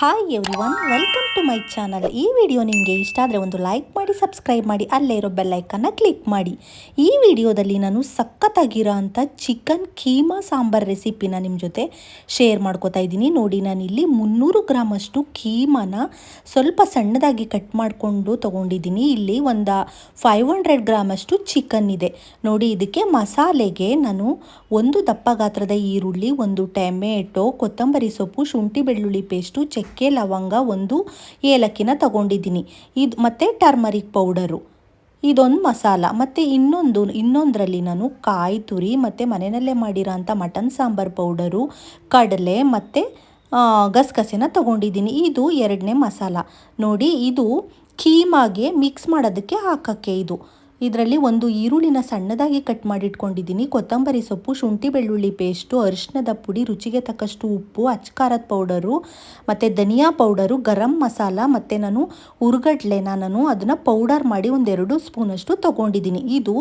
Hi everyone, welcome to my channel. ಈ video ನಿಮಗೆ ಇಷ್ಟ ಆದರೆ ಒಂದು ಲೈಕ್ ಮಾಡಿ, ಸಬ್ಸ್ಕ್ರೈಬ್ ಮಾಡಿ, ಅಲ್ಲೇ ಇರೋ ಬೆಲ್ಲೈಕನ್ನ ಕ್ಲಿಕ್ ಮಾಡಿ. ಈ ವಿಡಿಯೋದಲ್ಲಿ ನಾನು ಸಖತ್ತಾಗಿರೋ ಅಂಥ ಚಿಕನ್ ಕೀಮಾ ಸಾಂಬಾರ್ ರೆಸಿಪಿನ ನಿಮ್ಮ ಜೊತೆ ಶೇರ್ ಮಾಡ್ಕೋತಾ ಇದ್ದೀನಿ. ನೋಡಿ, ನಾನಿಲ್ಲಿ 300 ಗ್ರಾಮ್ ಅಷ್ಟು ಕೀಮಾನ ಸ್ವಲ್ಪ ಸಣ್ಣದಾಗಿ ಕಟ್ ಮಾಡಿಕೊಂಡು ತೊಗೊಂಡಿದ್ದೀನಿ. ಇಲ್ಲಿ ಒಂದು 500 ಗ್ರಾಮ್ ಅಷ್ಟು ಚಿಕನ್ ಇದೆ. ನೋಡಿ, ಇದಕ್ಕೆ ಮಸಾಲೆಗೆ ನಾನು ಒಂದು ದಪ್ಪ ಗಾತ್ರದ ಈರುಳ್ಳಿ, ಒಂದು ಟೊಮೆಟೊ, ಕೊತ್ತಂಬರಿ ಸೊಪ್ಪು, ಶುಂಠಿ ಬೆಳ್ಳುಳ್ಳಿ ಪೇಸ್ಟು, ಚಕ್ಕೆ ಲವಂಗ, ಒಂದು ಏಲಕ್ಕಿನ ತಗೊಂಡಿದ್ದೀನಿ. ಇದು ಮತ್ತು ಟರ್ಮರಿಕ್ ಪೌಡರು, ಇದೊಂದು ಮಸಾಲ. ಮತ್ತು ಇನ್ನೊಂದರಲ್ಲಿ ನಾನು ಕಾಯಿ ತುರಿ ಮತ್ತು ಮನೆಯಲ್ಲೇ ಮಾಡಿರೋ ಅಂಥ ಮಟನ್ ಸಾಂಬಾರ್ ಪೌಡರು, ಕಡಲೆ ಮತ್ತು ಗಸಗಸೆನ ತಗೊಂಡಿದ್ದೀನಿ. ಇದು ಎರಡನೇ ಮಸಾಲ. ನೋಡಿ, ಇದು ಕೀಮಾಗೆ ಮಿಕ್ಸ್ ಮಾಡೋದಕ್ಕೆ ಹಾಕೋಕ್ಕೆ ಇದರಲ್ಲಿ ಒಂದು ಈರುಳ್ಳಿನ ಸಣ್ಣದಾಗಿ ಕಟ್ ಮಾಡಿಟ್ಕೊಂಡಿದ್ದೀನಿ, ಕೊತ್ತಂಬರಿ ಸೊಪ್ಪು, ಶುಂಠಿ ಬೆಳ್ಳುಳ್ಳಿ ಪೇಸ್ಟು, ಅರಿಶಿಣದ ಪುಡಿ, ರುಚಿಗೆ ತಕ್ಕಷ್ಟು ಉಪ್ಪು, ಅಚ್ಕಾರದ ಪೌಡರು ಮತ್ತು ಧನಿಯಾ ಪೌಡರು, ಗರಂ ಮಸಾಲ ಮತ್ತು ನಾನು ಹುರ್ಗಡ್ಲೆನ ಅದನ್ನು ಪೌಡರ್ ಮಾಡಿ 1-2 ಸ್ಪೂನಷ್ಟು ತೊಗೊಂಡಿದ್ದೀನಿ. ಇದು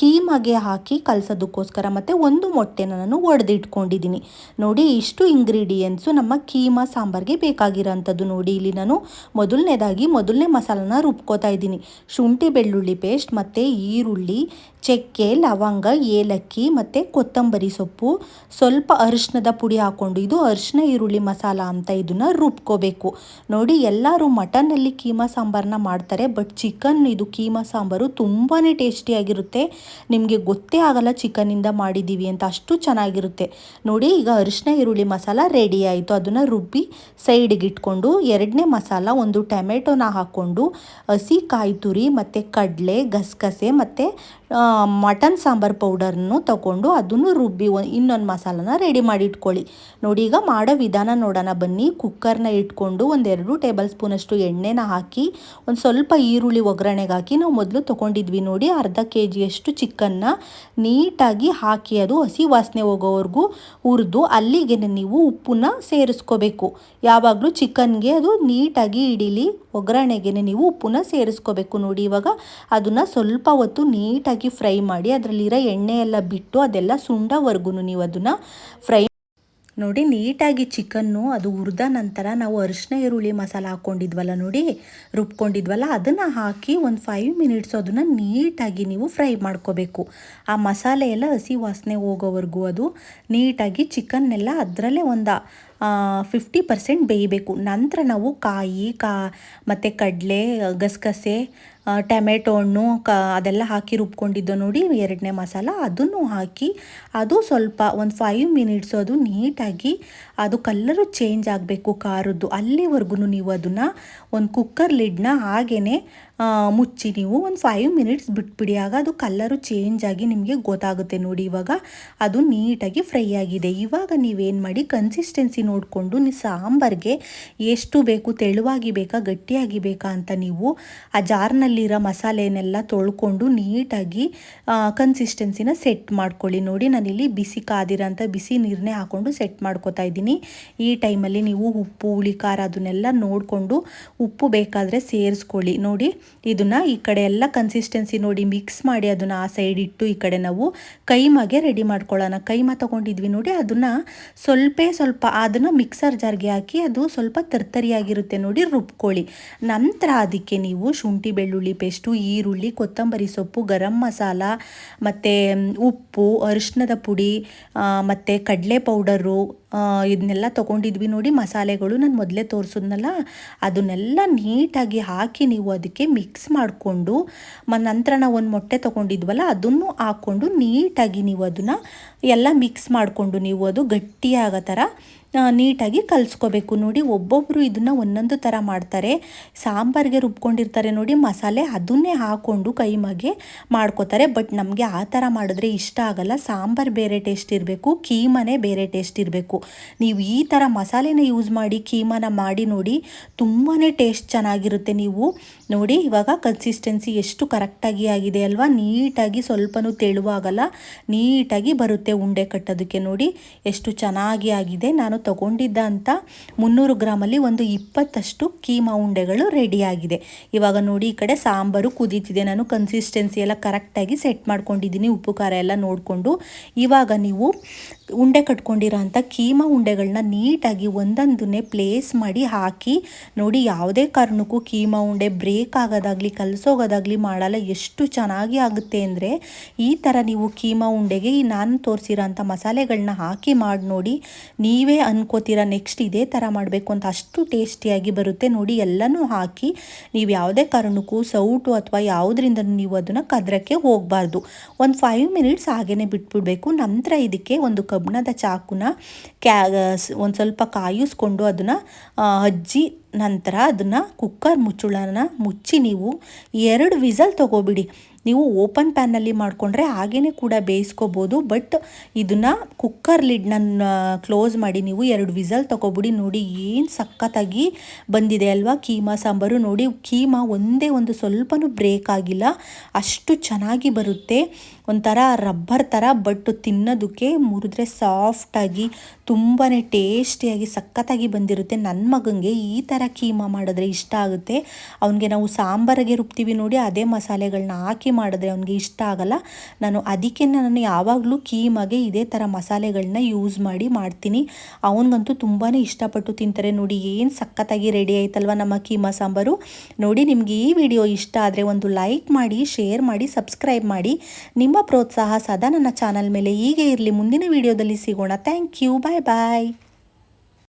ಕೀಮಾಗೆ ಹಾಕಿ ಕಲಸೋದಕ್ಕೋಸ್ಕರ. ಮತ್ತು ಒಂದು ಮೊಟ್ಟೆನ ನಾನು ಒಡೆದಿಟ್ಕೊಂಡಿದ್ದೀನಿ. ನೋಡಿ, ಇಷ್ಟು ಇಂಗ್ರೀಡಿಯೆಂಟ್ಸು ನಮ್ಮ ಕೀಮಾ ಸಾಂಬಾರಿಗೆ ಬೇಕಾಗಿರೋಂಥದ್ದು. ನೋಡಿ, ಇಲ್ಲಿ ನಾನು ಮೊದಲನೇ ಮಸಾಲನ ರುಬ್ಕೋತಾ ಇದ್ದೀನಿ. ಶುಂಠಿ ಬೆಳ್ಳುಳ್ಳಿ ಪೇಸ್ಟ್ ಮತ್ತು ಈರುಳ್ಳಿ, ಚಕ್ಕೆ ಲವಂಗ, ಏಲಕ್ಕಿ ಮತ್ತು ಕೊತ್ತಂಬರಿ ಸೊಪ್ಪು, ಸ್ವಲ್ಪ ಅರಿಶಿಣದ ಪುಡಿ ಹಾಕ್ಕೊಂಡು, ಇದು ಅರಿಶಿಣ ಈರುಳ್ಳಿ ಮಸಾಲ ಅಂತ ಇದನ್ನು ರುಬ್ಕೋಬೇಕು. ನೋಡಿ, ಎಲ್ಲರೂ ಮಟನಲ್ಲಿ ಕೀಮಾ ಸಾಂಬಾರನ್ನ ಮಾಡ್ತಾರೆ, ಬಟ್ ಇದು ಕೀಮಾ ಸಾಂಬಾರು ತುಂಬಾ ಟೇಸ್ಟಿಯಾಗಿರುತ್ತೆ. ನಿಮಗೆ ಗೊತ್ತೇ ಆಗಲ್ಲ ಚಿಕನ್ನಿಂದ ಮಾಡಿದ್ದೀವಿ ಅಂತ, ಅಷ್ಟು ಚೆನ್ನಾಗಿರುತ್ತೆ. ನೋಡಿ, ಈಗ ಅರಿಶಿಣ ಈರುಳ್ಳಿ ಮಸಾಲ ರೆಡಿ ಆಯಿತು. ಅದನ್ನು ರುಬ್ಬಿ ಸೈಡಿಗೆ ಇಟ್ಕೊಂಡು, ಎರಡನೇ ಮಸಾಲ ಒಂದು ಟೊಮೆಟೊನ ಹಾಕ್ಕೊಂಡು, ಹಸಿ ಕಾಯಿ ತುರಿ ಮತ್ತು ಕಡಲೆ, ಗಸಗಸೆ ಮತ್ತು ಮಟನ್ ಸಾಂಬಾರ್ ಪೌಡರ್ನು ತಗೊಂಡು ಅದನ್ನು ರುಬ್ಬಿ ಇನ್ನೊಂದು ಮಸಾಲನ ರೆಡಿ ಮಾಡಿ ಇಟ್ಕೊಳ್ಳಿ. ನೋಡಿ, ಈಗ ಮಾಡೋ ವಿಧಾನ ನೋಡೋಣ ಬನ್ನಿ. ಕುಕ್ಕರ್ನ ಇಟ್ಕೊಂಡು 1-2 ಟೇಬಲ್ ಸ್ಪೂನಷ್ಟು ಎಣ್ಣೆನ ಹಾಕಿ, ಒಂದು ಸ್ವಲ್ಪ ಈರುಳ್ಳಿ ಒಗ್ಗರಣೆಗೆ ಹಾಕಿ, ನಾವು ಮೊದಲು ತೊಗೊಂಡಿದ್ವಿ ನೋಡಿ ಅರ್ಧ kg ಚಿಕನ್ನ ನೀಟಾಗಿ ಹಾಕಿ ಅದು ಹಸಿ ವಾಸನೆ ಹೋಗೋವರೆಗೂ ಹುರಿದು ಅಲ್ಲಿಗೆ ನೀವು ಉಪ್ಪನ್ನ ಸೇರಿಸ್ಕೋಬೇಕು. ಯಾವಾಗಲೂ ಚಿಕನ್ಗೆ ಅದು ನೀಟಾಗಿ ಹಿಡೀಲಿ, ಒಗ್ಗರಣೆಗೆ ನೀವು ಉಪ್ಪನ್ನ ಸೇರಿಸ್ಕೋಬೇಕು. ನೋಡಿ, ಇವಾಗ ಅದನ್ನು ಸ್ವಲ್ಪ ಹೊತ್ತು ನೀಟಾಗಿ ಫ್ರೈ ಮಾಡಿ, ಅದರಲ್ಲಿರೋ ಎಣ್ಣೆ ಎಲ್ಲ ಬಿಟ್ಟು ಅದೆಲ್ಲ ಸುಂಡವರೆಗೂ ನೀವು ಅದನ್ನು ಫ್ರೈ. ನೋಡಿ, ನೀಟಾಗಿ ಚಿಕನ್ನು ಅದು ಹುರಿದ ನಂತರ ನಾವು ಅರಿಶಿಣ ಈರುಳ್ಳಿ ಮಸಾಲ ಹಾಕ್ಕೊಂಡಿದ್ವಲ್ಲ, ನೋಡಿ ರುಬ್ಕೊಂಡಿದ್ವಲ್ಲ, ಅದನ್ನು ಹಾಕಿ ಒಂದು 5 ಮಿನಿಟ್ಸು ಅದನ್ನು ನೀಟಾಗಿ ನೀವು ಫ್ರೈ ಮಾಡ್ಕೋಬೇಕು. ಆ ಮಸಾಲೆ ಎಲ್ಲ ಹಸಿ ವಾಸನೆ ಹೋಗೋವರೆಗೂ ಅದು ನೀಟಾಗಿ ಚಿಕನ್ನೆಲ್ಲ ಅದರಲ್ಲೇ ಒಂದು 50% ಬೇಯಬೇಕು. ನಂತರ ನಾವು ಕಾಯಿ ಮತ್ತು ಕಡಲೆ, ಗಸಗಸೆ, ಟೊಮೆಟೊ ಹಣ್ಣು ಅದೆಲ್ಲ ಹಾಕಿ ರುಬ್ಕೊಂಡಿದ್ದು ನೋಡಿ ಎರಡನೇ ಮಸಾಲ, ಅದನ್ನು ಹಾಕಿ ಅದು ಸ್ವಲ್ಪ ಒಂದು 5 ಮಿನಿಟ್ಸು ಅದು ನೀಟಾಗಿ ಅದು ಕಲ್ಲರು ಚೇಂಜ್ ಆಗಬೇಕು ಖಾರದ್ದು, ಅಲ್ಲಿವರೆಗೂ ನೀವು ಅದನ್ನು ಒಂದು ಕುಕ್ಕರ್ ಲಿಡ್ನ ಹಾಗೇ ಮುಚ್ಚಿ ನೀವು ಒಂದು 5 ಮಿನಿಟ್ಸ್ ಬಿಟ್ಬಿಡಿ. ಆಗ ಅದು ಕಲ್ಲರು ಚೇಂಜ್ ಆಗಿ ನಿಮಗೆ ಗೊತ್ತಾಗುತ್ತೆ. ನೋಡಿ, ಇವಾಗ ಅದು ನೀಟಾಗಿ ಫ್ರೈ ಆಗಿದೆ. ಇವಾಗ ನೀವೇನು ಮಾಡಿ, ಕನ್ಸಿಸ್ಟೆನ್ಸಿ ನೋಡಿಕೊಂಡು ನೀವು ಸಾಂಬಾರಿಗೆ ಎಷ್ಟು ಬೇಕು, ತೆಳುವಾಗಿ ಬೇಕಾ ಗಟ್ಟಿಯಾಗಿ ಬೇಕಾ ಅಂತ ನೀವು ಆ ಜಾರ್ನಲ್ಲಿರೋ ಮಸಾಲೆನೆಲ್ಲ ತೊಳ್ಕೊಂಡು ನೀಟಾಗಿ ಕನ್ಸಿಸ್ಟೆನ್ಸಿನ ಸೆಟ್ ಮಾಡ್ಕೊಳ್ಳಿ. ನೋಡಿ, ನಾನಿಲ್ಲಿ ಬಿಸಿ ನೀರನ್ನೇ ಹಾಕ್ಕೊಂಡು ಸೆಟ್ ಮಾಡ್ಕೊತಾ ಇದ್ದೀನಿ. ಈ ಟೈಮಲ್ಲಿ ನೀವು ಉಪ್ಪು, ಹುಳಿ, ಖಾರ ಅದನ್ನೆಲ್ಲ ನೋಡಿಕೊಂಡು ಉಪ್ಪು ಬೇಕಾದರೆ ಸೇರಿಸ್ಕೊಳ್ಳಿ. ನೋಡಿ, ಇದನ್ನು ಈ ಕಡೆ ಎಲ್ಲ ಕನ್ಸಿಸ್ಟೆನ್ಸಿ ನೋಡಿ ಮಿಕ್ಸ್ ಮಾಡಿ ಅದನ್ನು ಆ ಸೈಡ್ ಇಟ್ಟು, ಈ ಕಡೆ ನಾವು ಕೈಮಾಗೆ ರೆಡಿ ಮಾಡ್ಕೊಳ್ಳೋಣ. ಕೈಮಾ ತೊಗೊಂಡಿದ್ವಿ ನೋಡಿ, ಅದನ್ನು ಸ್ವಲ್ಪ ಅದನ್ನು ಮಿಕ್ಸರ್ ಜಾರ್ಗೆ ಹಾಕಿ ಅದು ಸ್ವಲ್ಪ ತರ್ತರಿಯಾಗಿರುತ್ತೆ ನೋಡಿ ರುಬ್ಕೊಳ್ಳಿ. ನಂತರ ಅದಕ್ಕೆ ನೀವು ಶುಂಠಿ ಬೆಳ್ಳುಳ್ಳಿ ಪೇಸ್ಟು, ಈರುಳ್ಳಿ, ಕೊತ್ತಂಬರಿ ಸೊಪ್ಪು, ಗರಂ ಮಸಾಲ ಮತ್ತು ಉಪ್ಪು, ಅರಿಶಿಣದ ಪುಡಿ ಮತ್ತು ಕಡಲೆ ಪೌಡರು ಇದನ್ನೆಲ್ಲ ತೊಗೊಂಡಿದ್ವಿ ನೋಡಿ ಮಸಾಲೆಗಳು, ನಾನು ಮೊದಲೇ ತೋರಿಸಿದ್ನಲ್ಲ, ಅದನ್ನೆಲ್ಲ ನೀಟಾಗಿ ಹಾಕಿ ನೀವು ಅದಕ್ಕೆ ಮಿಕ್ಸ್ ಮಾಡಿಕೊಂಡು, ನಂತರ ನಾವು ಒಂದು ಮೊಟ್ಟೆ ತೊಗೊಂಡಿದ್ವಲ್ಲ ಅದನ್ನು ಹಾಕ್ಕೊಂಡು ನೀಟಾಗಿ ನೀವು ಅದನ್ನು ಎಲ್ಲ ಮಿಕ್ಸ್ ಮಾಡಿಕೊಂಡು ನೀವು ಅದು ಗಟ್ಟಿಯಾಗೋ ಥರ ನೀಟಾಗಿ ಕಲಿಸ್ಕೋಬೇಕು. ನೋಡಿ, ಒಬ್ಬೊಬ್ಬರು ಇದನ್ನು ಒಂದೊಂದು ಥರ ಮಾಡ್ತಾರೆ. ಸಾಂಬಾರಿಗೆ ರುಬ್ಕೊಂಡಿರ್ತಾರೆ ನೋಡಿ ಮಸಾಲೆ, ಅದನ್ನೇ ಹಾಕ್ಕೊಂಡು ಕೈಮಾಗೆ ಮಾಡ್ಕೋತಾರೆ. ಬಟ್ ನಮಗೆ ಆ ಥರ ಮಾಡಿದ್ರೆ ಇಷ್ಟ ಆಗಲ್ಲ. ಸಾಂಬಾರು ಬೇರೆ ಟೇಸ್ಟ್ ಇರಬೇಕು, ಕೀಮಾನೇ ಬೇರೆ ಟೇಸ್ಟ್ ಇರಬೇಕು. ನೀವು ಈ ಥರ ಮಸಾಲೆನ ಯೂಸ್ ಮಾಡಿ ಕೀಮಾನ ಮಾಡಿ ನೋಡಿ, ತುಂಬಾ ಟೇಸ್ಟ್ ಚೆನ್ನಾಗಿರುತ್ತೆ. ನೀವು ನೋಡಿ, ಇವಾಗ ಕನ್ಸಿಸ್ಟೆನ್ಸಿ ಎಷ್ಟು ಕರೆಕ್ಟಾಗಿ ಆಗಿದೆ ಅಲ್ವಾ, ನೀಟಾಗಿ ಸ್ವಲ್ಪನೂ ತೆಳುವಾಗಲ್ಲ, ನೀಟಾಗಿ ಬರುತ್ತೆ ಉಂಡೆ ಕಟ್ಟೋದಕ್ಕೆ. ನೋಡಿ ಎಷ್ಟು ಚೆನ್ನಾಗಿ ಆಗಿದೆ. ನಾನು ತಗೊಂಡಿದ್ದ ಅಂತ 300 ಗ್ರಾಮಲ್ಲಿ ಒಂದು 20 ಕೀಮಾ ಉಂಡೆಗಳು ರೆಡಿಯಾಗಿದೆ. ಇವಾಗ ನೋಡಿ ಈ ಕಡೆ ಸಾಂಬಾರು ಕುದೀತಿದೆ. ನಾನು ಕನ್ಸಿಸ್ಟೆನ್ಸಿ ಎಲ್ಲ ಕರೆಕ್ಟಾಗಿ ಸೆಟ್ ಮಾಡ್ಕೊಂಡಿದ್ದೀನಿ, ಉಪ್ಪು ಖಾರ ಎಲ್ಲ ನೋಡಿಕೊಂಡು. ಇವಾಗ ನೀವು ಉಂಡೆ ಕಟ್ಕೊಂಡಿರೋ ಅಂಥ ಕೀಮಾ ಉಂಡೆಗಳನ್ನ ನೀಟಾಗಿ ಒಂದೊಂದನ್ನೇ ಪ್ಲೇಸ್ ಮಾಡಿ ಹಾಕಿ ನೋಡಿ. ಯಾವುದೇ ಕಾರಣಕ್ಕೂ ಕೀಮಾ ಉಂಡೆ ಬ್ರೇಕ್ ಆಗೋದಾಗಲಿ ಕಲಸೋಗೋದಾಗಲಿ ಮಾಡಲ್ಲ. ಎಷ್ಟು ಚೆನ್ನಾಗಿ ಆಗುತ್ತೆ ಅಂದರೆ ಈ ಥರ ನೀವು ಕೀಮಾ ಉಂಡೆಗೆ ನಾನು ತೋರಿಸಿರೋ ಅಂಥ ಮಸಾಲೆಗಳನ್ನ ಹಾಕಿ ಮಾಡಿ ನೋಡಿ. ನೀವೇ ಅನ್ಕೋತೀರ ನೆಕ್ಸ್ಟ್ ಇದೇ ಥರ ಮಾಡಬೇಕು ಅಂತ. ಅಷ್ಟು ಟೇಸ್ಟಿಯಾಗಿ ಬರುತ್ತೆ ನೋಡಿ. ಎಲ್ಲನೂ ಹಾಕಿ ನೀವು ಯಾವುದೇ ಕಾರಣಕ್ಕೂ ಸೌಟು ಅಥವಾ ಯಾವುದರಿಂದ ನೀವು ಅದನ್ನು ಕದ್ರಕ್ಕೆ ಹೋಗಬಾರ್ದು. ಒಂದು 5 ಮಿನಿಟ್ಸ್ ಹಾಗೇ ಬಿಟ್ಬಿಡಬೇಕು. ನಂತರ ಇದಕ್ಕೆ ಒಂದು ಕಬ್ಬಿಣದ ಚಾಕುನ ಒಂದು ಸ್ವಲ್ಪ ಕಾಯಿಸ್ಕೊಂಡು ಅದನ್ನು ಹಜ್ಜಿ ನಂತರ ಅದನ್ನು ಕುಕ್ಕರ್ ಮುಚ್ಚಳನ ಮುಚ್ಚಿ ನೀವು 2 ವಿಸಲ್ ತೊಗೋಬಿಡಿ. ನೀವು ಓಪನ್ ಪ್ಯಾನಲ್ಲಿ ಮಾಡಿಕೊಂಡ್ರೆ ಹಾಗೇ ಕೂಡ ಬೇಯಿಸ್ಕೋಬೋದು. ಬಟ್ ಇದನ್ನು ಕುಕ್ಕರ್ ಲಿಡ್ನ ಕ್ಲೋಸ್ ಮಾಡಿ ನೀವು 2 ವಿಸಲ್ ತೊಗೊಬಿಡಿ. ನೋಡಿ ಏನು ಸಖತ್ತಾಗಿ ಬಂದಿದೆ ಅಲ್ವಾ ಕೀಮಾ ಸಾಂಬಾರು. ನೋಡಿ ಕೀಮಾ ಒಂದೇ ಒಂದು ಸ್ವಲ್ಪನೂ ಬ್ರೇಕ್ ಆಗಿಲ್ಲ, ಅಷ್ಟು ಚೆನ್ನಾಗಿ ಬರುತ್ತೆ. ಒಂಥರ ರಬ್ಬರ್ ಥರ, ಬಟ್ ತಿನ್ನೋದಕ್ಕೆ ಮುರಿದ್ರೆ ಸಾಫ್ಟಾಗಿ ತುಂಬಾ ಟೇಸ್ಟಿಯಾಗಿ ಸಖತ್ತಾಗಿ ಬಂದಿರುತ್ತೆ. ನನ್ನ ಮಗನಿಗೆ ಈ ಥರ ಕೀಮಾ ಮಾಡಿದ್ರೆ ಇಷ್ಟ ಆಗುತ್ತೆ. ಅವನಿಗೆ ನಾವು ಸಾಂಬಾರಿಗೆ ರುಬ್ತೀವಿ ನೋಡಿ, ಅದೇ ಮಸಾಲೆಗಳನ್ನ ಹಾಕಿ ಮಾಡಿದ್ರೆ ಅವನಿಗೆ ಇಷ್ಟ ಆಗಲ್ಲ. ಅದಕ್ಕೆ ನಾನು ಯಾವಾಗಲೂ ಕೀಮಾಗೆ ಇದೇ ಥರ ಮಸಾಲೆಗಳನ್ನ ಯೂಸ್ ಮಾಡಿ ಮಾಡ್ತೀನಿ. ಅವನಿಗಂತೂ ತುಂಬಾ ಇಷ್ಟಪಟ್ಟು ತಿಂತಾರೆ. ನೋಡಿ ಏನು ಸಖತ್ತಾಗಿ ರೆಡಿ ಆಯ್ತಲ್ವ ನಮ್ಮ ಕೀಮಾ ಸಾಂಬಾರು. ನೋಡಿ ನಿಮಗೆ ಈ ವಿಡಿಯೋ ಇಷ್ಟ ಆದರೆ ಒಂದು ಲೈಕ್ ಮಾಡಿ, ಶೇರ್ ಮಾಡಿ, ಸಬ್ಸ್ಕ್ರೈಬ್ ಮಾಡಿ. ನಿಮ್ಮ ಪ್ರೋತ್ಸಾಹ ಸದಾ ನನ್ನ ಚಾನಲ್ ಮೇಲೆ ಹೀಗೆ ಇರಲಿ. ಮುಂದಿನ ವಿಡಿಯೋದಲ್ಲಿ ಸಿಗೋಣ. Thank you. Bye bye.